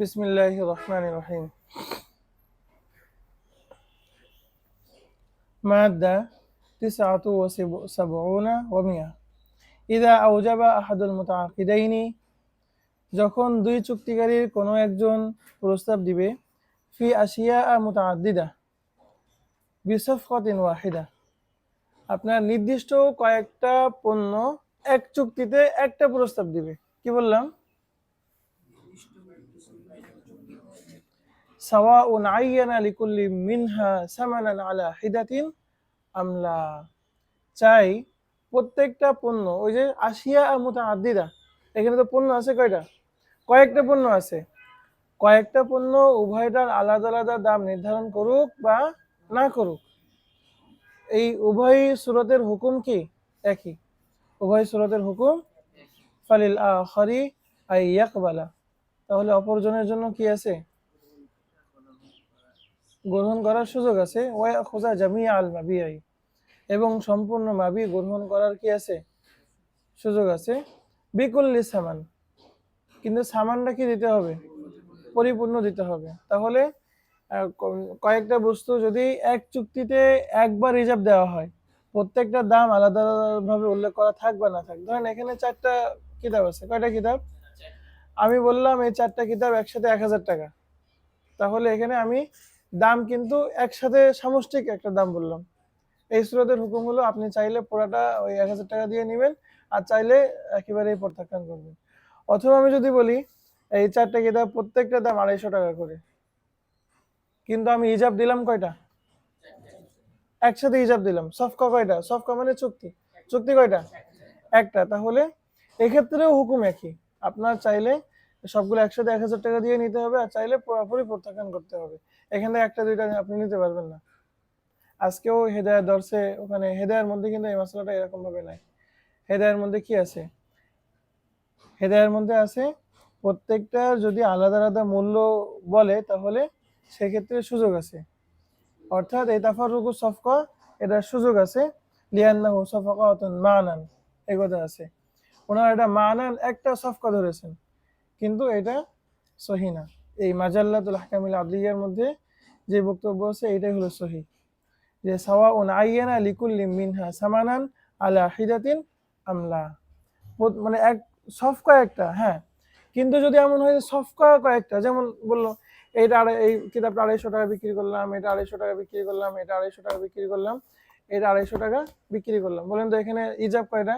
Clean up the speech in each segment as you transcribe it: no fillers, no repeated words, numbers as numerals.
بسم الله الرحمن الرحيم. مادة 79 و100. إذا أوجب أحد المتعاقدين যখন দুই চুক্তিকারীর কোনো একজন প্রস্তাব দিবে ফি আশিয়া মুতাআদ্দিদা বিসফকাতিন ওয়াহিদা, আপনার নির্দিষ্ট কয়েকটা পণ্য এক চুক্তিতে একটা প্রস্তাব দিবে। কি বললাম? সাওয়াউন আইয়ানা লিকুল্লি মিনহা সামানান আলা হিদাতিন আমলা, চাই প্রত্যেকটা পণ্য, ওই যে আশিয়া মুতাআদ্দিদা, এখানে তো পণ্য আছে কয়টা? কয়েকটা পণ্য আছে। কয়েকটা পণ্য উভয়টার আলাদা আলাদা দাম নির্ধারণ করুক বা না করুক, এই উভয় সূরতের হুকুম কি একই? উভয় সূরতের হুকুম ফালিল আখারি আই ইয়াকবালা, তাহলে অপরজনের জন্য কি আছে? গ্রহণ করার সুযোগ আছে। ওয়া খুজা জামিয়া আল মাবিআই, এবং সম্পূর্ণ মাবি গ্রহণ করার কি আছে? সুযোগ আছে। বিকুল্লি সামান, কিন্তু সামানটা কি দিতে হবে? পরিপূর্ণ দিতে হবে। তাহলে কয়েকটা বস্তু যদি এক চুক্তিতে একবার রিজার্ভ দেওয়া হয়, প্রত্যেকটা দাম আলাদা আলাদাভাবে উল্লেখ করা থাক বা না থাক। ধরেন এখানে 4টা কিতাব আছে। কয়টা কিতাব? আমি বললাম এই 4টা কিতাব একসাথে 1000 টাকা, তাহলে এখানে আমি দাম কিন্তু একসাথে সামষ্টিক একটা দাম বললাম। এই সূরতের হুকুম হলো আপনি চাইলে পুরাটা ওই 1000 টাকা দিয়ে নেবেন, আর চাইলে একেবারেই প্রত্যাখ্যান করবেন। অথবা আমি যদি বলি এই 4টা কিতাব প্রত্যেকটা দাম 250 টাকা করে, কিন্তু আমি হিজাব দিলাম কয়টা? একসাথে হিজাব দিলাম। সফকা কয়টা? সফকা মানে চুক্তি। চুক্তি কয়টা? একটা। তাহলে এক্ষেত্রেও হুকুম একই। আপনার চাইলে সবগুলো একসাথে 1000 টাকা দিয়ে নিতে হবে, আর চাইলে পুরোপুরি প্রত্যাখ্যান করতে হবে। এখানে একটা দুইটা আপনি নিতে পারবেন না। আজকেও হেদায়েত দর্শে ওখানে হেদায়ের মধ্যে কিন্তু এই মশলাটা এরকম ভাবে নাই। হেদায়ের মধ্যে কি আছে? হেদায়ের মধ্যে আছে প্রত্যেকটা যদি আলাদা আলাদা মূল্য বলে তাহলে সেক্ষেত্রে সুযোগ আছে। অর্থাৎ এই তাফাররুকু সফকা, এটার সুযোগ আছে। লিয়ান্নাহু সফকাতুন মানান, এই কথা আছে। ওনারা এটা মানান একটা সফকা ধরেছেন, কিন্তু এটা সহি না। এই মাজাল্লাতুল আহকামিল আদলিয়ার মধ্যে যে বক্তব্য আছে এটাই হলো সহি, যে সাওয়াউন আইয়ানা লিকুল্লি মিনহা সামানান আলা হিদাতিন আমলা, মানে এক সফকা একটা, হ্যাঁ, কিন্তু যদি এমন হয় যে সফকা কয়েকটা, যেমন বললো এইটা এই কিতাবটা 250 টাকা বিক্রি করলাম, এটা 250 টাকা বিক্রি করলাম, এটা 250 টাকা বিক্রি করলাম, এটা 250 টাকা বিক্রি করলাম। বলেন তো এখানে ইজাব কয়টা?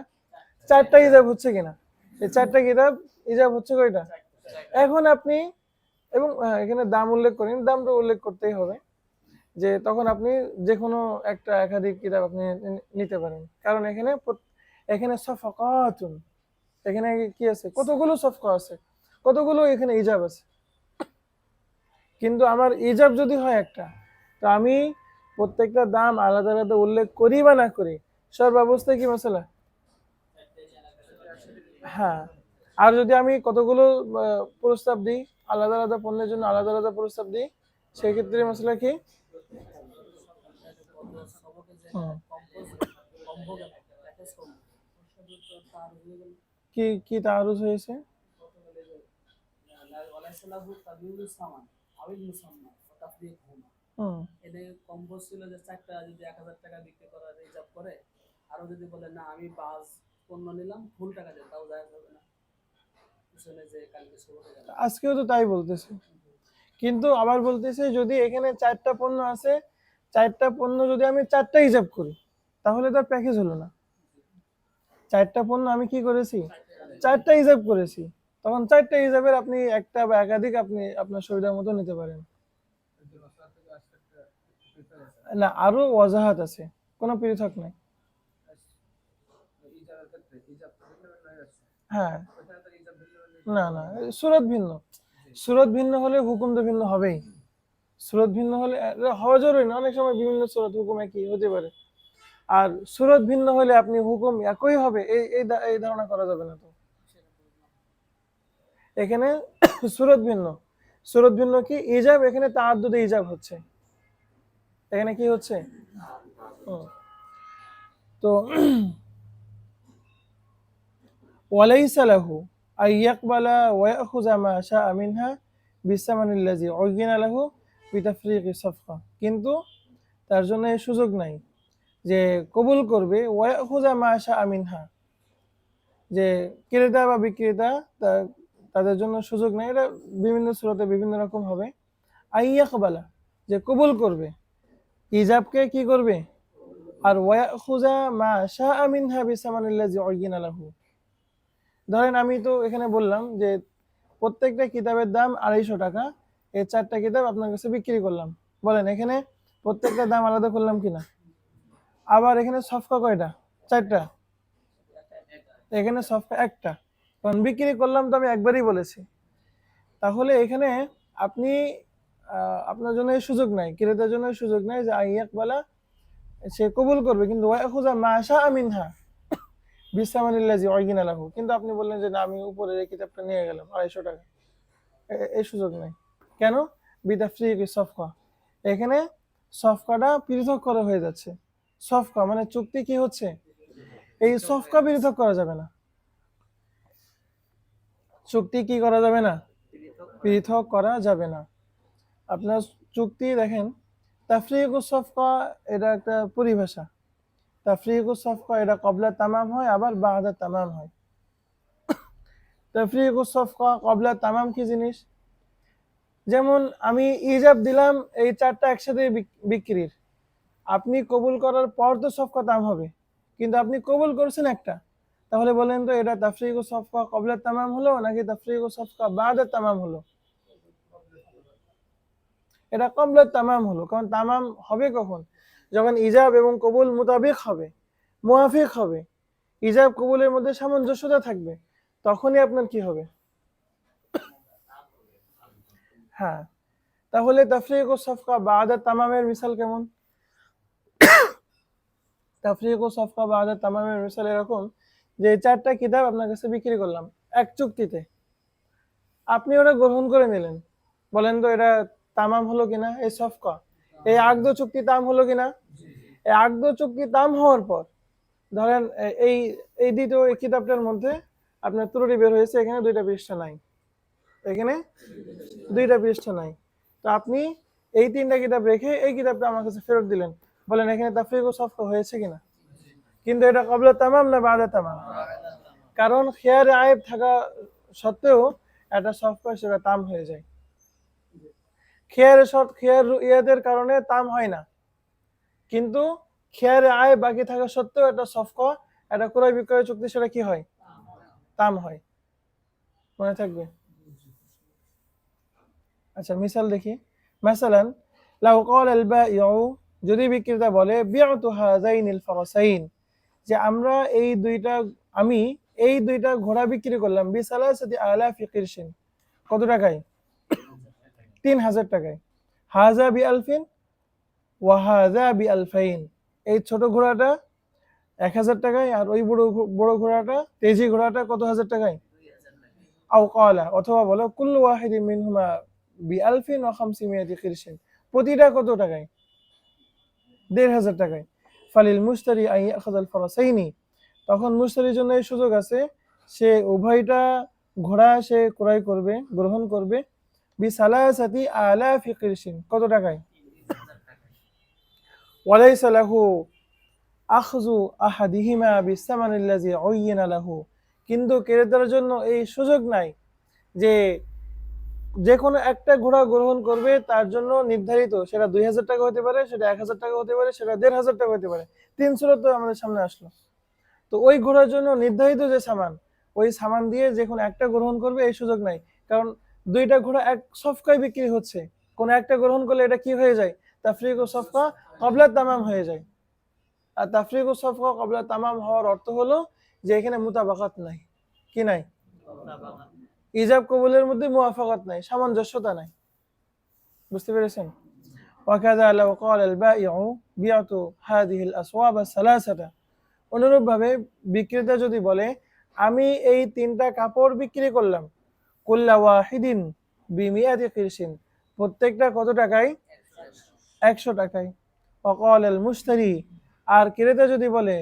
4টা ইজাব হচ্ছে কিনা? এই 4টা কিতাব ইজাব হচ্ছে কয়টা? এখন আপনি, এবং এখানে দাম উল্লেখ করেন, দামটা উল্লেখ করতেই হবে, যে তখন আপনি যে কোনো একটা একাধিক কিতাব আপনি নিতে পারেন, কারণ এখানে এখানে সফকাতুন, এখানে কি আছে? কতগুলো সফকা আছে, কতগুলো এখানে ইজাব আছে। কিন্তু আমার ইজাব যদি হয় একটা, তো আমি প্রত্যেকটা দাম আলাদা আলাদা উল্লেখ করি বা না করি, সর্বাবস্থায় কি মশলা? হ্যাঁ। আর যদি আমি কতগুলো প্রস্তাব দিই, আলাদা আলাদা পণ্যের জন্য আলাদা আলাদা প্রস্তাব দিই, সেই ক্ষেত্রে মশলা কি? কি কি তাআরুজ হয়েছে? এদের কম্বো ছিল যে 4টা যদি 1000 টাকা বিক্রি করার রিজার্ভ করে, আরো যদি বলে না আমি 5 পণ্য নিলাম ফুল টাকা দেয়, তাও যায় হবে না। পিছনে যে কালকে শুরু হয়ে গেল, আজকেও তো তাই বলতেছে, কিন্তু আবার বলতেছে যদি এখানে 4টা পণ্য আছে, 4টা পণ্য যদি আমি 4টা হিসাব করি, তাহলে তার প্যাকেজ হলো না। 4টা পণ্য আমি কি করেছি? 4টা হিসাব করেছি, তখন 4টা হিসাবের আপনি একটা বা একাধিক আপনি আপনার সুবিধার মতো নিতে পারেন। না, আরো ওয়াজাহাত আছে, কোনো পৃথক নাই। হ্যাঁ, না না, সুরত ভিন্ন। সুরত ভিন্ন হলে হুকুম তো ভিন্ন হবেই। সুরত ভিন্ন হলে হওয়া জরুরি না, অনেক সময় বিভিন্ন সুরত হুকুম একই হতে পারে। আর সুরত ভিন্ন হলে আপনি হুকুম একই হবে এই এই ধারণা করা যাবে না। তো এখানে সুরত ভিন্ন। সুরত ভিন্ন কি? ইজাব, এখানে তাআদ্দুদে ইজাব হচ্ছে। এখানে কি হচ্ছে? তো ওয়ালাইসা লাহু আই ইয়াকবালা ওয়া ইয়াখুযা মা শাআ মিনহা বিসামানিল্লাযী উযিনা লাহু বিতাফরিকি সাফকা, কিন্তু তার জন্য এই সুযোগ নাই যে কবুল করবে ওয়ায়াখুযা মা শাআ মিনহা, যে ক্রেতা বা বিক্রেতা তাদের জন্য সুযোগ নেই। এটা বিভিন্ন সূরাতে বিভিন্ন রকম হবে। আইয়াকবালা, যে কবুল করবে, ইজাবকে কি করবে, আর ওয়ায়াখুযা মা শাআ মিনহা বিসামানিল্লাযী উযিনা লাহু। ধরেন আমি তো এখানে বললাম যে প্রত্যেকটা কিতাবের দাম 250 টাকা, এই 4টা কিতাব আপনার কাছে বিক্রি করলাম। বলেন এখানে প্রত্যেকটা দাম আলাদা করলাম কিনা? আবার এখানে সফকা কয়টা? 4টা। এখানে সফকা একটা, কারণ বিক্রি করলাম তো আমি একবারই বলেছি। তাহলে এখানে আপনি আপনার জন্য এই সুযোগ নাই, ক্রেতার জন্য এই সুযোগ নাই যে আইয়াকবালা, সে কবুল করবে, কিন্তু ওয়ায়াখুযা মা শাআ মিনহা বিসামানিল্লাযী উযিনা লাহু, কিন্তু আপনি বললেন যে না আমি উপরের এই কিতাবটা নিয়ে গেলাম 250 টাকা, এই সুযোগ নাই। কেন? বিতাফরিকি সফকা, এখানে সফকাটা পৃথক করা হয়ে যাচ্ছে। সফকা মানে চুক্তি কি হচ্ছে, এই সফকা পৃথক করা যাবে না, চুক্তি কি করা যাবে না, পৃথক করা যাবে না। আপনার চুক্তি দেখেন, তাফরিকুস সফকা এটা একটা পরিভাষা। তাফরিকুস সফকা এটা কবলা তামাম হয়, আবার বাদা তামাম হয়। তাফরিকুস সফকা কবলা তামাম কি জিনিস? যেমন আমি ইজাব দিলাম এই 4টা একসাথে বিক্রির, আপনি কবুল করার পর তো সফকা তাম হবে, কিন্তু আপনি কবুল করছেন একটা, তাহলে বলেন তো এটা তাফরিকুস সফকা কবলা তামাম হলো নাকি তাফরিকুস সফকা বাদা তামাম হলো? এটা কবলা তামাম হলো, কারণ তামাম হবে কখন? যখন ইজাব এবং কবুল মোতাবেক হবে, মুয়াফিক হবে, ইজাব কবুলের মধ্যে সামঞ্জস্যতা থাকবে, তখনই আপনার কি হবে। হ্যাঁ, তাহলে তাফরিকুস সফকা বাদা তামামের মিসাল কেমন? তাফরিকুস সফকা বাদা তামামের মিসাল এরকম যে 4টা কিতাব আপনার কাছে বিক্রি করলাম এক চুক্তিতে, আপনি ওটা গ্রহণ করে নিলেন। বলেন তো এটা তামাম হলো কিনা, এই সফকা, এই আকদ চুক্তি তাম হলো কিনা? এই আকদ চুক্তি তাম হওয়ার পর ধরেন এই এই দ্বিতীয় এই কিতাবটার মধ্যে আপনার ত্রুটি বের হয়েছে, এখানে 2টা পৃষ্ঠা নাই, এখানে 2টা পৃষ্ঠা নাই, তো আপনি এই 3টা কিতাব রেখে এই কিতাবটা আমার কাছে ফেরত দিলেন। বলেন এখানে তাফরিকুস সফকা হয়েছে কিনা? কিন্তু এটা কবলা তামাম না বাদা তামাম? কারণ খেয়ারে আয়েব থাকা সত্ত্বেও একটা সফকা সেটা তাম হয়ে যায়। খেয়ার ইয়াদের কারণে তাম হয় না, কিন্তু খেয়ারে আয় বাকি থাকা সত্ত্বেও একটা সফকা, একটা ক্রয় বিক্রয় চুক্তি সেটা কি হয়, তাম হয়। মনে থাকবে? আচ্ছা মিসাল দেখি। মাসালান লাউ ক্বাল আল বায়উ, যদি বিক্রেতা বলে বিআতু হাযাইনিল ফারাসাইন, যে আমি এই দুইটা ঘোড়া বিক্রি করলাম বিসালাসাতি আলাফি কিরশিন, কত টাকায়? 3000 টাকায়। হাযা বিআলফিন ওয়া হাযা বিআলফাইন, এই ছোট ঘোড়াটা 1000 টাকায়, আর ওই বড় ঘোড়াটা তেজি ঘোড়াটা কত হাজার টাকায়? আও ক্বালা, অথবা বলো কুল্লু ওয়াহিদিন মিনহুমা বিআলফিন ওয়া 500 কিরশিন, প্রতিটা কত টাকায়? 1500 টাকায়। ফালিল মুশতারি আন ইয়াখাযাল ফারাসাইনি, তখন মুশতারির জন্য এই সুযোগ আছে, সে উভয়টা ঘোড়া সে ক্রয় করবে, গ্রহণ করবে, বিসালাসাতি আলাফি কিরশিন, কত টাকায়? ওয়ালাইসা লাহু আখযু আহাদিহিমা বিসামানিল্লাযী উয়িনা লাহু, কিন্তু ক্রেতার জন্য এই সুযোগ নাই যে কোনো একটা ঘোড়া গ্রহণ করবে, তার জন্য নির্ধারিত, সেটা 2000 টাকা হতে পারে, সেটা 1000 টাকা হতে পারে, সেটা 1500 টাকা হতে পারে। 300 তো আমাদের সামনে আসলো। তো ওই ঘোড়ার জন্য নির্ধারিত যে সামান, ওই সামান দিয়ে যে কোনো একটা গ্রহণ করবে, এই সুযোগ নাই, কারণ 2টা ঘোড়া এক সফকায় বিক্রি হচ্ছে, কোন একটা গ্রহণ করলে এটা কি হয়ে যায়, তাফরিকু সফকা ক্বাবলা তামাম হয়ে যায়। আর তাফরিকু সফকা ক্বাবলা তামাম হওয়ার অর্থ হলো যে এখানে মুতাবাকাত নাই, কি নাই, ইজাব কবুলের মধ্যে মুওয়াফাকাত নাই, সামঞ্জস্যতা নাই। বুঝতে পেরেছেন? ওয়াকাযা লাউ ক্বাল আল বায়উ বিআতু হাযিহিল আসওয়াব আস-সালাসাতা, অনুরূপভাবে বিক্রেতা যদি বলে আমি এই 3টা কাপড় বিক্রি করলাম, কুল্লা ওয়াহিদিন বিমিআতি কিরশিন, প্রত্যেকটা কত টাকায়? 100 টাকায়। ওয়াকাল আল মুশতারি, আর ক্রেতা যদি বলে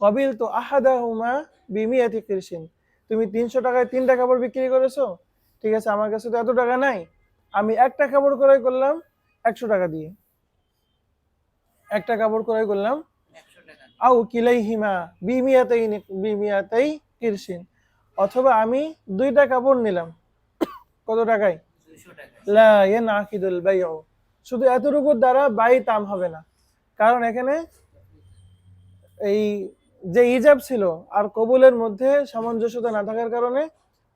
ক্বাবিলতু আহাদাহুমা বিমিআতি কিরশিন, তুমি 300 টাকায় 3টা কাপড় বিক্রি করেছো, ঠিক আছে, আমার কাছে তো এত টাকা নাই, আমি একটা কাপড় ক্রয় করলাম 100 টাকা দিয়ে, একটা কাপড় ক্রয় করলাম, 100 টাকা আও কিলাইহিমা বিমিয়াতাই কিরসিন, অথবা আমি দুইটা কাপড় নিলাম কত টাকায়, 200 টাকা লা ইয়ানাকিদুল বাইউ, শুধু এতটুকুর দ্বারা বাই তাম হবে না, কারণ এখানে এই যে ইজাব ছিল আর কবুলের মধ্যে সামঞ্জস্যতা না থাকার কারণে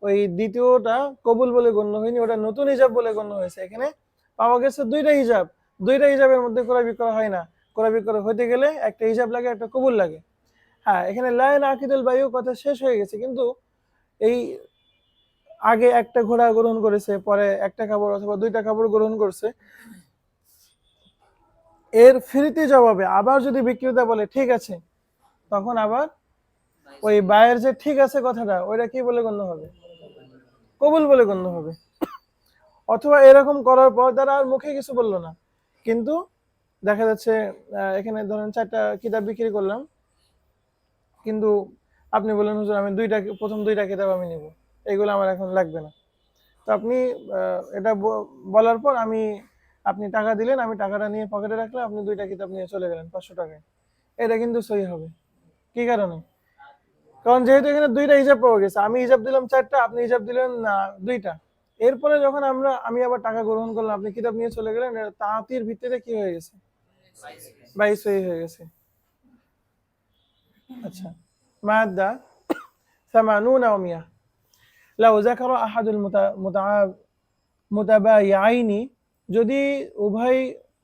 ওই দ্বিতীয়টা কবুল বলে গণ্য হয়নি, ওটা নতুন ইজাব বলে গণ্য হয়েছে। এখানে পাওয়া গেছে দুইটা ইজাব, দুইটা ইজাবের মধ্যে ক্রয় বিক্রয় হয় না, ক্রয় বিক্রয় হতে গেলে একটা ইজাব লাগে, একটা কবুল লাগে। হ্যাঁ, এখানে লা ইয়ানাকিদুল বাইউ কথা শেষ হয়ে গেছে, কিন্তু এই আগে একটা ঘোড়া গ্রহণ করেছে, পরে একটা কাপড় অথবা দুইটা কাপড় গ্রহণ করছে, এর ফিরতি জবাবে আবার যদি বিক্রেতা বলে ঠিক আছে, তখন আবার ওই বায়ের যে ঠিক আছে কথাটা ওইটা কি বলে গণ্য হবে, কবুল বলে গণ্য হবে। অথবা এরকম করার পর তারা আর মুখে কিছু বললো না, কিন্তু দেখা যাচ্ছে এখানে ধরেন 4টা কিতাব বিক্রি করলাম, কিন্তু আপনি বললেন হুজুর আমি প্রথম দুইটা কিতাব আমি নিব, এগুলো আমার এখন লাগবে না। তো আপনি এটা বলার পর আপনি টাকা দিলেন, আমি টাকাটা নিয়ে পকেটে রাখলাম, আপনি দুইটা কিতাব নিয়ে চলে গেলেন 500 টাকায়, এটা কিন্তু সহি হবে। কি কারণে? কারণ যেহেতু এখানে দুইটা হিসাব পাওয়া গেছে, আমি হিসাব দিলাম 4টা, আপনি হিসাব দিলেন দুইটা, এরপরে যখন আমি আবার টাকা গ্রহণ করলাম, আপনি কিতাব নিয়ে চলে গেলেন, এটা তাঁতির ভিত্তিতে কি হয়ে গেছে, 22 সহি হয়ে গেছে। আচ্ছা, মাদ্দা 80 ও 100 লাউ যাকারা আহাদুল মুতাবায়িআইনি, যদি উভয়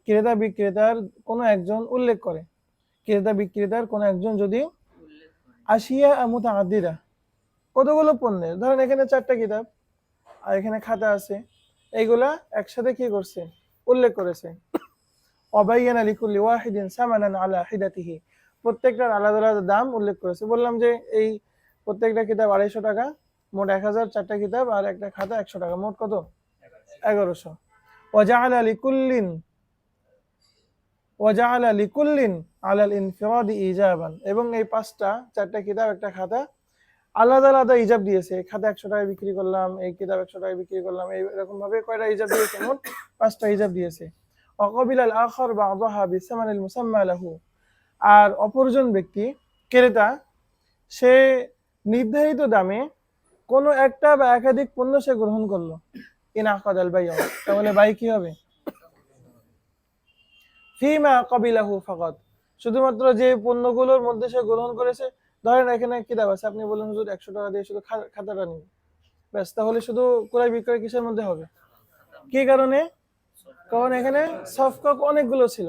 ক্রেতা বিক্রেতার কোনো একজন উল্লেখ করে, ক্রেতা বিক্রেতার কোনো একজন যদি উল্লেখ করে আশিয়া মুতাআদ্দিদা, কতগুলো পণ্যের, ধরেন এখানে 4টা কিতাব আর এখানে খাতা আছে, এইগুলা একসাথে কি করছে, উল্লেখ করেছে। অবাইয়ানা লিকুল্লি ওয়াহিদিন সামানান আলা হিদাতিহি, প্রত্যেকটার আলাদা আলাদা দাম উল্লেখ করেছে। বললাম যে এই প্রত্যেকটা কিতাব 250 টাকা, মোট 1000, 4টা কিতাব আর একটা খাতা 100 টাকা, মোট কত, 1100। ওয়াজাআলা লিকুল্লিন আলাল ইনফিরাদি ইজাবান, এবং এই 4টা কিতাব একটা খাতা আলাদা আলাদা ইজাব দিয়েছে। এই খাতা 100 টাকায় বিক্রি করলাম, এই কিতাব 100 টাকায় বিক্রি করলাম, এইরকম ভাবে কয়টা ইজাব দিয়েছে, মোট 5টা ইজাব দিয়েছে। ওয়াকাবিল আল আখার বা'দাহা বিসামানিল মুসাম্মা লাহু, আর অপরজন ব্যক্তি ক্রেতা সে নির্ধারিত দামে কোনো একটা বা একাধিক পণ্য সে গ্রহণ করলো, ইনআকাদাল বাইউ, তাহলে বাই কি হবে, ফিমা কাবিলাহু ফাকাত, শুধুমাত্র যে পণ্যগুলোর মধ্যে সে গ্রহণ করেছে। ধরেন এখানে কিতাব আছে, আপনি বললেন হুজুর 100 টাকা দিয়ে শুধু খাতাটা নিন, ব্যাস, তাহলে শুধু ক্রয় বিক্রয় কিসের মধ্যে হবে, কি কারণে, কারণ এখানে সফকা অনেকগুলো ছিল,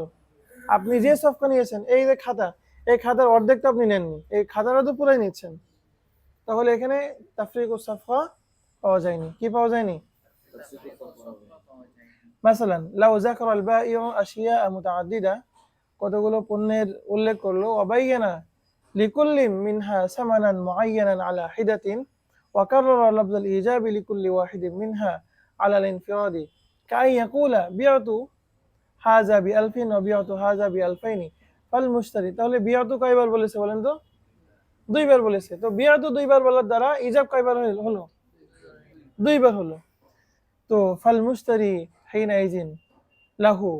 আপনি যে সফকা নিয়েছেন, এই যে খাতা, এই খাতার অর্ধেকটা আপনি নেননি, এই খাতাটা তো পুরাই নিচ্ছেন, তাহলে এখানে তাফরিকু সফকা পাওয়া যায়নি। কি পাওয়া যায়নি? মাসালান লাউ যাকারা আল বাইউ আশিয়া মুতাআদ্দিদা, কতগুলো পণ্যের উল্লেখ করলো, ওয়াবাইয়ানা লিকুল্লি মিনহা সামানান মুআয়্যানান আলা হিদাতিন ওয়া কাররারা লাফযাল ইজাবি লিকুল্লি ওয়াহিদিন মিনহা আলা আল ইনফিরাদি কাই ইয়াকুলা বিআতু হাযা বি1000 ওয়া বিআতু হাযা বি2000 ফাল মুশতারি, তাহলে বিআতু কয়বার বলেছে বলেন তো? দুইবার বলেছে। তো বিআতু দুইবার বলার দ্বারা ইজাব কয়বার হলো? দুইবার হলো। তো ফাল মুশতারি হিনা ইজিন লাহু,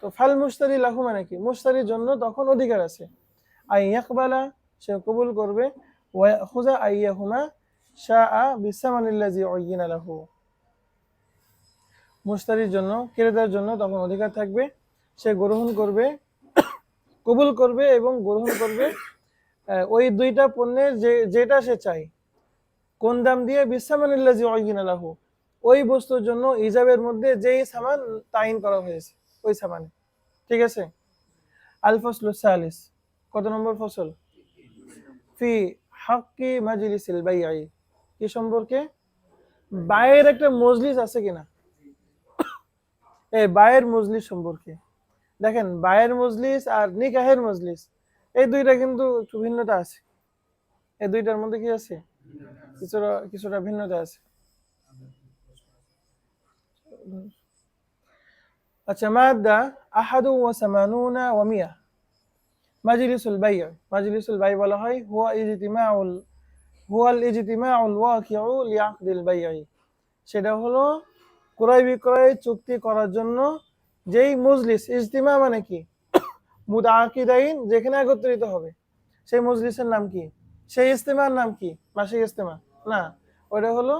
তো ফাল মুশতারি লাহু মানে কি, মুশতারির জন্য তখন অধিকার আছে, আই ইয়াকবালা, সে কবুল করবে, ওয়া ইয়াখুযা আইয়াহুমা শাআ বিসামানিল্লাযী উয়িনা লাহু, মুশতারির জন্য, ক্রেতার জন্য তখন অধিকার থাকবে, সে গ্রহণ করবে, কবুল করবে এবং গ্রহণ করবে ওই দুইটা পণ্যের যেটা সে চায়, কোন দাম দিয়ে, বিসামানিল্লাযী উয়িনা লাহু, ওই বস্তুর জন্য ইজাবের মধ্যে যেই সামান তাইন করা হয়েছে ওই সামানে। ঠিক আছে। আল ফসলু সালিস, কত নম্বর ফসল? ফি হাক্কি মাজলিসিল বাই'i, কি সম্পর্কে, বায়ের একটা মজলিস আছে কিনা, এই বায়ের মজলিস সম্পর্কে। দেখেন, বায়ের মজলিস আর নিকাহের মজলিস, এই দুইটা কিন্তু একটু ভিন্নতা আছে, এই দুইটার মধ্যে কি আছে, কিছুটা ভিন্নতা আছে। আচ্ছা, মাদ্দা 81 ওয়া 100, মাজলিসুল বাই'আ, মাজলিসুল বাই' বলা হয় হুয়াল ইজতিমাউল ওয়াকিউ লিআকদিল বাই'i, সেটা হলো ক্রয় বিক্রয় চুক্তি করার জন্য যেই মজলিস, ইজতিমা মানে কি, মুতাআকিদাইন যেখানে একত্রিত হবে, সেই মজলিসের নাম কি, সেই ইজতিমার নাম কি? মাসিক ইজতিমা না, ওটা হলো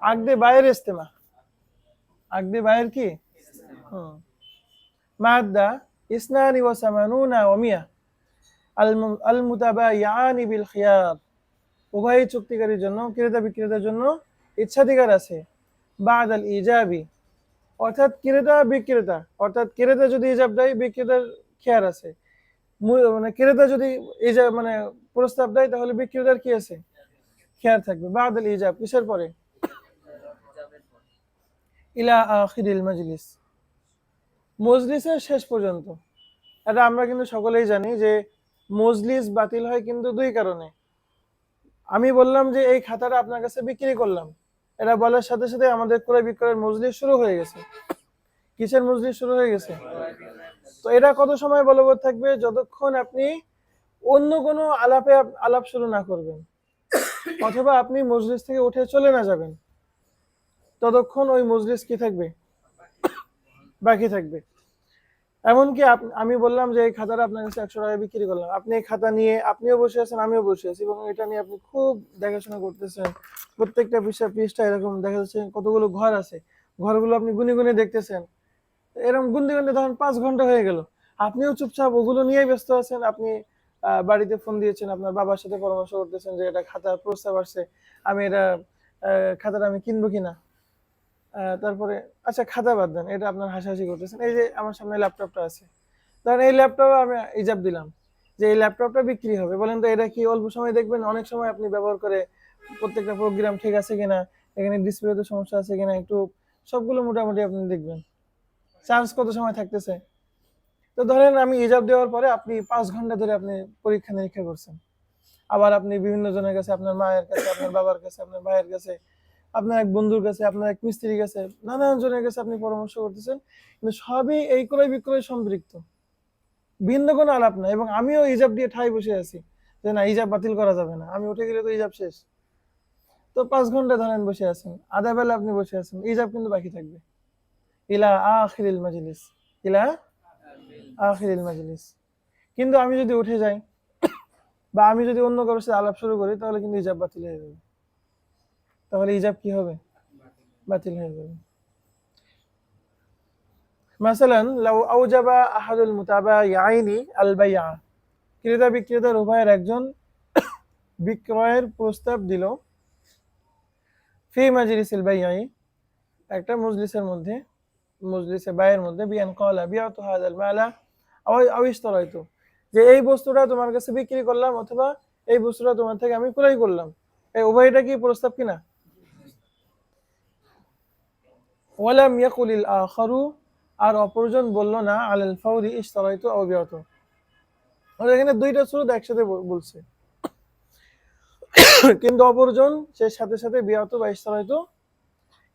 আকদে বায়ের ইজতিমা। আকদে বায়ের কি? হুম। মাদ্দা ইসনানি ওয়া সামানুনা ওয়া মিয়া আল মুতাবাইয়ানি বিল খিয়ার। উভয় চুক্তিকারীর জন্য, ক্রেতা বিক্রেতার জন্য ইচ্ছাধিকার আছে। বাদ আল ইজাবি, অর্থাৎ ক্রেতা বিক্রেতা, অর্থাৎ ক্রেতা যদি ইজাব দেয় বিক্রেতার খেয়ার আছে। মানে ক্রেতা যদি ইজাব মানে প্রস্তাব দেয় তাহলে বিক্রেতার কি আছে? খেয়ার থাকবে। বাদ আল ইজাব কিসের পরে? হিজাবের পর। ইলা আখিরিল মাজলিস, মজলিসের শেষ পর্যন্ত। এটা আমরা কিন্তু সকলেই জানি যে মজলিস বাতিল হয় কিন্তু দুই কারণে। আমি বললাম যে এই খাতাটা আপনার কাছে বিক্রি করলাম, এটা বলার সাথে সাথে আমাদের ক্রয় বিক্রয়ের মজলিস শুরু হয়ে গেছে। কিসের মজলিস শুরু হয়ে গেছে? তো এটা কত সময় বলবৎ থাকবে? যতক্ষণ আপনি অন্য কোনো আলাপ শুরু না করবেন, অথবা আপনি মজলিস থেকে উঠে চলে না যাবেন, ততক্ষণ ওই মজলিস কি থাকবে? বাকি থাকবে। এমনকি আমি বললাম যে এই খাতাটা আপনার কাছে 100 টাকা বিক্রি করলাম, আপনি এই খাতা নিয়ে আপনিও বসে আছেন, আমিও বসে আছি, এবং এটা নিয়ে আপনি খুব দেখাশোনা করতেছেন। প্রত্যেকটা পৃষ্ঠা এরকম দেখা যাচ্ছে কতগুলো ঘর আছে, ঘরগুলো আপনি গুনে গুনে দেখতেছেন। এরকম গুনতে গুনতে ধরেন 5 ঘন্টা হয়ে গেল, আপনিও চুপচাপ ওগুলো নিয়েই ব্যস্ত আছেন। আপনি বাড়িতে ফোন দিয়েছেন, আপনার বাবার সাথে পরামর্শ করতেছেন যে এটা খাতার প্রস্তাব আসছে, আমি এটা খাতাটা আমি কিনবো কিনা। তারপরে আচ্ছা খাতা বাদ দেন, এটা আপনার হাসাহাসি করতেছেন। এই যে আমার সামনে ল্যাপটপটা আছে, ধরেন এই ল্যাপটপে আমি ইজাব দিলাম যে এই ল্যাপটপটা বিক্রি হবে। বলেন তো এটা কি অল্প সময় দেখবেন? অনেক সময় আপনি ব্যবহার করে প্রত্যেকটা প্রোগ্রাম ঠিক আছে কিনা, এখানে ডিসপ্লেতে সমস্যা আছে কিনা, একটু সবগুলো মোটামুটি আপনি দেখবেন। চার্জ কত সময় থাকতেছে। তো ধরেন আমি ইজাব দেওয়ার পরে আপনি 5 ঘন্টা ধরে আপনি পরীক্ষা নিরীক্ষা করছেন। আবার আপনি বিভিন্ন জনের কাছে, আপনার মায়ের কাছে, আপনার বাবার কাছে, আপনার ভাইয়ের কাছে, আপনার এক বন্ধুর কাছে, আপনার এক মিস্ত্রির কাছে, নানান জনের কাছে আপনি পরামর্শ করতেছেন, কিন্তু সবই এই ক্রয় বিক্রয় সম্পৃক্ত, ভিন্ন কোনো আলাপ না। এবং আমিও ইজাব দিয়ে ঠাই বসে আছি যে না, ইজাব বাতিল করা যাবে না, আমি উঠে গেলে তো ইজাব শেষ। তো 5 ঘন্টা ধরেন বসে আছেন, আধা বেলা আপনি বসে আছেন, ইজাব কিন্তু বাকি থাকবে। ইলা আখিরিল মাজলিস, ইলা আখিরিল মাজলিস। কিন্তু আমি যদি উঠে যাই বা আমি যদি অন্য কারোর সাথে আলাপ শুরু করি, তাহলে কিন্তু ইজাব বাতিল হয়ে যাবে। তাহলে ইজাব কি হবে? বাতিল হয়ে যাবে। মাসালান লাউ আউজাবা আহাদুল মুতাবাইয়াইনি আল বাইআ, ক্রেতা বিক্রেতার উভয়ের একজন বিক্রয়ের প্রস্তাব দিল, ফি মাজলিসিল বাইআই, একটা মজলিসের মধ্যে, মজলিসে বাইয়ের মধ্যে, বিআন ক্বালা বিআতু হাযাল মালা আও ইশতারাইতু, যে এই বস্তুটা তোমার কাছে বিক্রি করলাম, অথবা এই বস্তুটা তোমার থেকে আমি ক্রয় করলাম। এই উভয়টা কি প্রস্তাব কিনা? ওয়ালাম ইয়াকুলিল আখারু, আর অপরজন বলল না, আলাল ফাওরি ইশতারাইতু আও বিআতু। এখানে দুইটা সুরত একসাথে বলছে, কিন্তু অপরজন সে সাথে সাথে বিআতু বা ইশতারাইতু,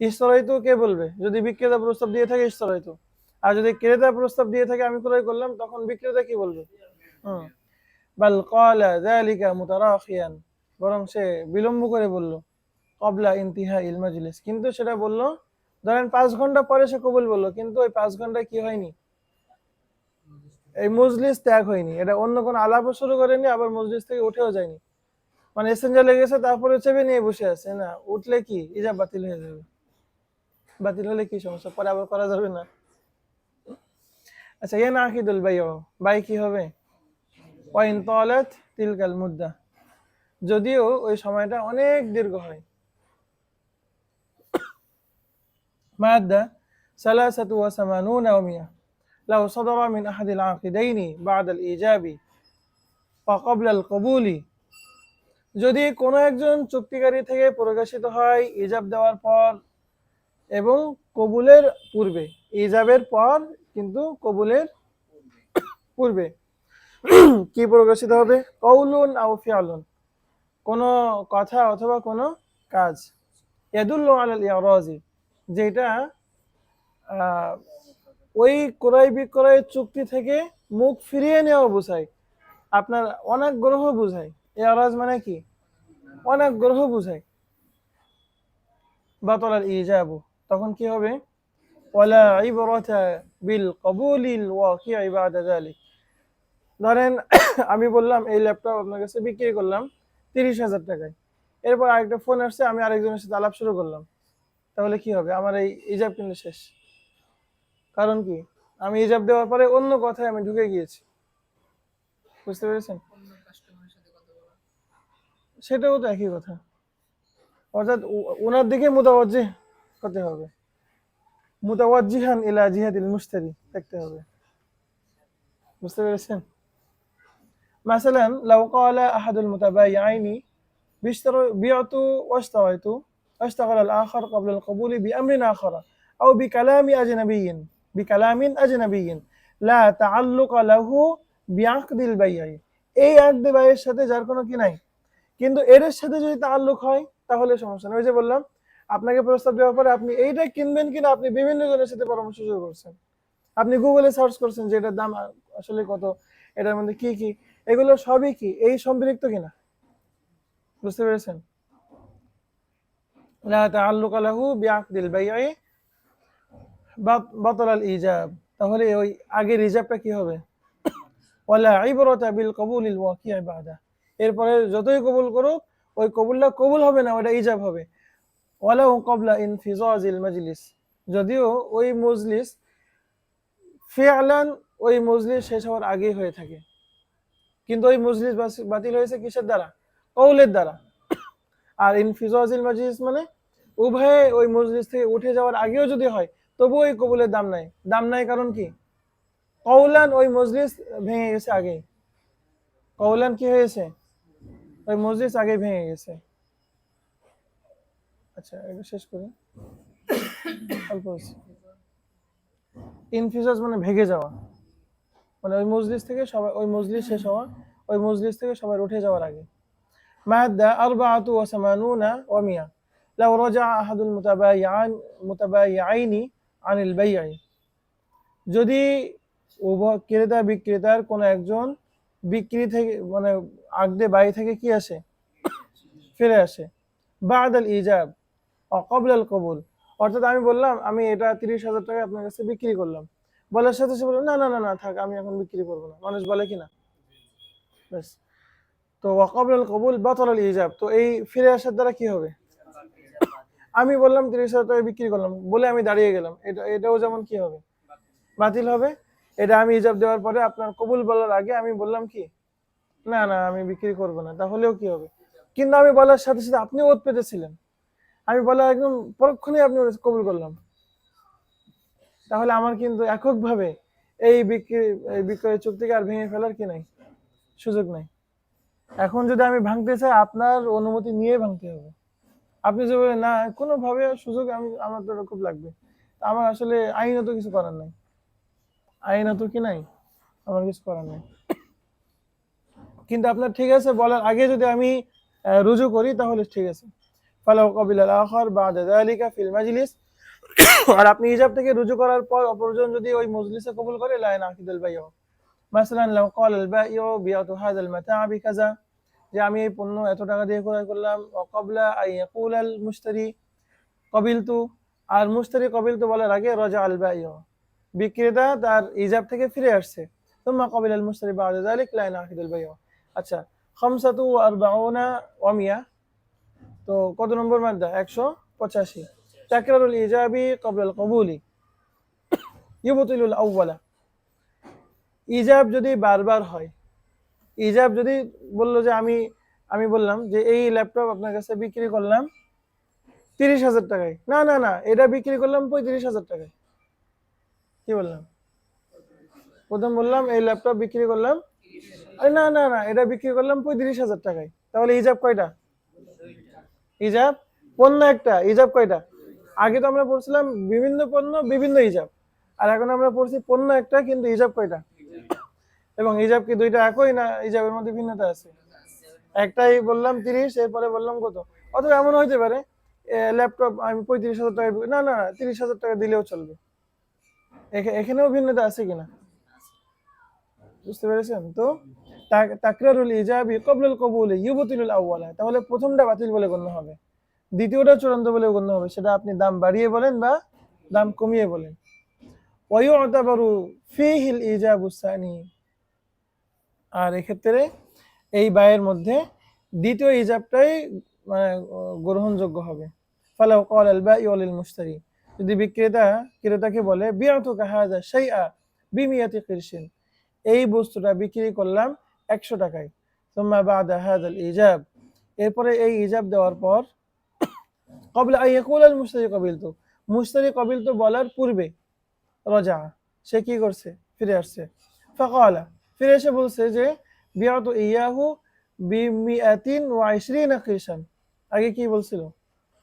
ইশতারাইতু কে বলবে? যদি বিক্রেতা প্রস্তাব দিয়ে থাকে ইশতারাইতু, আর যদি ক্রেতা প্রস্তাব দিয়ে থাকে আমি ক্রয় করলাম, তখন বিক্রেতা কি বলবে? বাল ক্বালা যালিকা মুতারাখিয়ান, বরং সে বিলম্ব করে বলল, ক্বাবলা ইনতিহা ইল মাজলিস, কিন্তু সেটা বলল ধরেন 5 ঘন্টা পরে সে কবুল বলল, কিন্তু ওই 5 ঘন্টায় কি হয়নি? এই মজলিস ত্যাগ হয়নি, এটা অন্য কোনো আলাপও শুরু করেনি, আবার মজলিস থেকে উঠেও যায়নি। মানে এসেঞ্জার লেগেছে, তারপরে চেপে নিয়ে বসে আছে না, উঠলে কি ইজাব বাতিল হয়ে যাবে। বাতিল হলে কি সমস্যা? পরে আবার করা যাবে না। আচ্ছা, ইয়ানাকিদুল বাইউ, বাই কি হবে? ওয়াইন তালাত তিলকাল মুদ্দা, যদিও ওই সময়টা অনেক দীর্ঘ হয়। মাদ্দা সালাসাতু ওয়া সামানুনা ওয়া মিয়া লাউ সাদারা মিন আহাদিল আকিদাইনি বা'দাল ইজাবি ওয়া ক্বাবলাল কবুলি, যদি কোনো একজন চুক্তিকারী থেকে প্রকাশিত হয় ইজাব দেওয়ার পর এবং কবুলের পূর্বে, ইজাবের পর কিন্তু কবুলের পূর্বে, কি প্রকাশিত হবে? কওলুন আও ফিআলুন, কোনো কথা অথবা কোনো কাজ, ইয়াদুল্লু আলাল ইরাজি, যেটা ওই ক্রয় বিক্রয় চুক্তি থেকে মুখ ফিরিয়ে নেওয়া বোঝায়, আপনার অনাগ্রহ বোঝায়। ইরাজ মানে কি? অনাগ্রহ বোঝায়। বাতলাল ইজাবু, তখন কি হবে? ওয়ালা ইবরাতা বিল কবুলিল ওয়াকি'i বা'দা যালিক। ধরেন আমি বললাম এই ল্যাপটপ আপনার কাছে বিক্রি করলাম 30,000 টাকায়, এরপর আরেকটা ফোন আসছে, আমি আরেকজনের সাথে আলাপ শুরু করলাম, তাহলে কি হবে? আমার এই ইজাব কিন্তু শেষ। কারণ কি? আমি ইজাব দেওয়ার পরে অন্য কথায় আমি ঢুকে গিয়েছি। বুঝতে পেরেছেন? অন্য কাস্টমারের সাথে কথা বলা। সেটাও তো একই কথা। অর্থাৎ ওনার দিকে মুতাওয়াজ্জিহ হতে হবে, মুতাওয়াজ্জিহান ইলা জিহাদিল মুশতারি দেখতে হবে। বুঝতে পেরেছেন? মাসালান লাউ ক্বালা আহাদুল মুতাবায়িআইনি بعت واشتريت اشتغل الآخر قبل القبول بأمر آخر أو بكلام أجنبي لا تعلق له بعقد البيع। এই আকদে বাইয়ের সাথে যার কোনো কি নাই, কিন্তু এর সাথে যদি তাআল্লুক হয় তাহলে সমস্যা নেই। ওই যে বললাম, আপনাকে প্রস্তাব দেওয়ার পরে আপনি এইটা কিনবেন কিনা আপনি বিভিন্ন জনের সাথে পরামর্শ শুরু করছেন, আপনি গুগলে সার্চ করছেন যে এটার দাম আসলে কত, এটার মধ্যে কি কি, এগুলো সবই কি এই সম্পৃক্ত কিনা। বুঝতে পেরেছেন? লা তাআল্লুকা লাহু বিআকদিল বাই'i বাতালাল ইজাব, তাহলে ওই আগের ইজাবটা কি হবে? ওয়ালা ইবরাতা বিল কবুলিল ওয়াকি'i বা'দা, এরপরে যতই কবুল করুক ওই কবুলটা কবুল হবে না, ওটা ইজাব হবে। ওয়ালাউ ক্বাবলা ইনফিজাজিল মাজলিস, যদিও ওই মজলিস ফি'লান ওই মজলিস শেষ হওয়ার আগেই হয়ে থাকে, কিন্তু ওই মজলিস বাতিল হয়েছে কিসের দ্বারা? কওলের দ্বারা। আর ইনফিজাজিল মাজলিস মানে উভয়ে ওই মজলিস থেকে উঠে যাওয়ার আগেও যদি হয় তবুও ওই কবুলের দাম নাই। দাম নাই কারণ কি? কওলান ওই মজলিস ভেঙে গেছে আগে, কওলান কি হয়েছে? ওই মজলিস আগে ভেঙে গেছে। আচ্ছা, এটা শেষ করি, অল্প হয়েছে। ইনফিজাজ মানে ভেঙে যাওয়া, মানে ওই মজলিস থেকে সবাই, ওই মজলিস শেষ হওয়া, ওই মজলিস থেকে সবাই উঠে যাওয়ার আগে। মাদ্দা 84 ওয়া 100 লাউ রাজা আহাদুল মুতাবায়িআইনি আনিল বাই'i, যদি উভয় ক্রেতা বিক্রেতার কোন একজন বিক্রি থেকে মানে আকদে বাই থেকে কি আসে? ফিরে আসে। বা'দাল ইজাব ও ক্বাবলাল কবুল, অর্থাৎ আমি বললাম আমি এটা 30,000 টাকায় আপনার কাছে বিক্রি করলাম, বলার সাথে সে বলল না না না না থাক, আমি এখন বিক্রি করবো না। মানুষ বলে কি না? ব্যাস। তো ওয়া ক্বাবলাল কবুল বাতালাল ইজাব, তো এই ফিরে আসার দ্বারা কি হবে? আমি বললাম 30,000 টাকায় বিক্রি করলাম বলে আমি দাঁড়িয়ে গেলাম, এটাও যেমন কি হবে? বাতিল হবে। এটা আমি ইজাব দেওয়ার পরে আপনার কবুল বলার আগে আমি বললাম কি না না আমি বিক্রি করব না, তাহলেও কি হবে? কিন্তু আমি বলার সাথে সাথে আপনি ওত পেতেছিলেন, আমি বলা একদম পরক্ষণে আপনি কবুল করলাম, তাহলে আমার কিন্তু এককভাবে এই বিক্রয় চুক্তিকে আর ভেঙে ফেলার কি নাই, সুযোগ নাই। এখন যদি আমি ভাঙতে চাই আপনার অনুমতি নিয়ে ভাঙতে হবে। আপনি যে বলেন না কোনোভাবে সুযোগ আমার তো খুব লাগবে, আমার আসলে আইনত কিছু করার নাই, আইনত কি নাই, আমার কিছু করার নাই। কিন্তু আপনার ঠিক আছে বলার আগে যদি আমি রুজু করি তাহলে ঠিক আছে। ফালাউ ক্বাবিলাল আখার বা'দা যালিকা ফিল মাজলিস, আর আপনি ইজাব থেকে রুজু করার পর অপরজন যদি ওই মজলিসে কবুল করে লা ইয়ানাকিদুল বাই'উ। মাসালান লাউ ক্বালা আল বাই'উ বিআতু হাযাল মাতা'a বিকাযা, যে আমি এই পণ্য এত টাকা দিয়ে ক্রয় করলাম, ওয়া ক্বাবলা আন ইয়াকুলাল মুশতারি ক্বাবিলতু, আর মুশতারি ক্বাবিলতু বলার আগে রাজা আল বাই'উ, বিক্রেতা তার ইজাব থেকে ফিরে আসছে। সুম্মা ক্বাবিলাল মুশতারি বা'দা যালিক লা ইয়ানাকিদুল বাই'উ। আচ্ছা, 45 ওয়া 100, তো কত নম্বর মাদ্দা? 185। তাকরারুল ইজাবি ক্বাবলাল কবুলি ইউবতিলুল আউওয়ালা, ইজাব যদি বারবার হয়, ইজাব যদি বললো যে আমি বললাম যে এই ল্যাপটপ আপনার কাছে বিক্রি করলাম 30,000 টাকায়, না না না এটা বিক্রি করলাম 35,000 টাকায়। কি বললাম? প্রথম বললাম এই ল্যাপটপ বিক্রি করলাম, আরে না না না এটা বিক্রি করলাম 35,000 টাকায়, তাহলে ইজাব কয়টা? ইজাব পণ্য একটা, ইজাব কয়টা? আগে তো আমরা পড়ছিলাম বিভিন্ন পণ্য বিভিন্ন ইজাব, আর এখন আমরা পড়ছি পণ্য একটা কিন্তু ইজাব কয়টা? এবং ইজাব কি দুইটা একই না ইজাবের মধ্যে ভিন্নতা আছে? একটাই বললাম 30, এরপরে বললাম কত। অথবা এমন হইতে পারে ল্যাপটপ আমি 35,000 টাকা, না না 30,000 টাকা দিলেও চলবে, এখানেও ভিন্নতা আছে কিনা? বুঝতে পেরেছেন? তো তাকরারুল ইজাবি ক্বাবলাল কবুলি ইউবতিলুল আউওয়ালা, তাহলে প্রথমটা বাতিল বলে গণ্য হবে, দ্বিতীয়টা চূড়ান্ত বলে গণ্য হবে, সেটা আপনি দাম বাড়িয়ে বলেন বা দাম কমিয়ে বলেন। ওয়ায়ুতাবারু ফীহিল ইজাবু সানি, আর এক্ষেত্রে এই বায়ের মধ্যে দ্বিতীয় ইজাবটাই মানে গ্রহণযোগ্য হবে। ফালাউ ক্বাল আল বাঈউ লিল মুশতারি, যদি ক্রেতাকে বলে বিআতুকা হাযা শাইআ বিমিয়াতি কিরশিন, এই বস্তুটা বিক্রি করলাম 100 টাকায়। সুম্মা বা'দা হাযাল ইজাব, এরপরে এই ইজাব দেওয়ার পর ক্বাবলা আন ইয়াকুল আল মুশতারি ক্বাবিলতু, মুশতারি ক্বাবিলতু বলার পূর্বে রাজা, সে কি করছে, ফিরে আসছে। ফাকালা, ফিরে এসে বলছে যে বিআতু ইয়াহু বিমিআতিন ওয়া 20 কিরশান, আগে কি বলছিল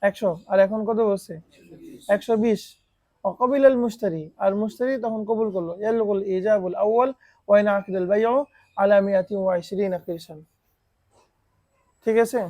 100, আর এখন কত বলছে 120। وقبل المشتري, আর মুশতারি তখন কবুল করলো। ইয়ালগুল ইজাবুল আউয়াল ওয়া ইয়ানআকিদ আল বাইউ আলা 120 কিরশান। ঠিক আছে।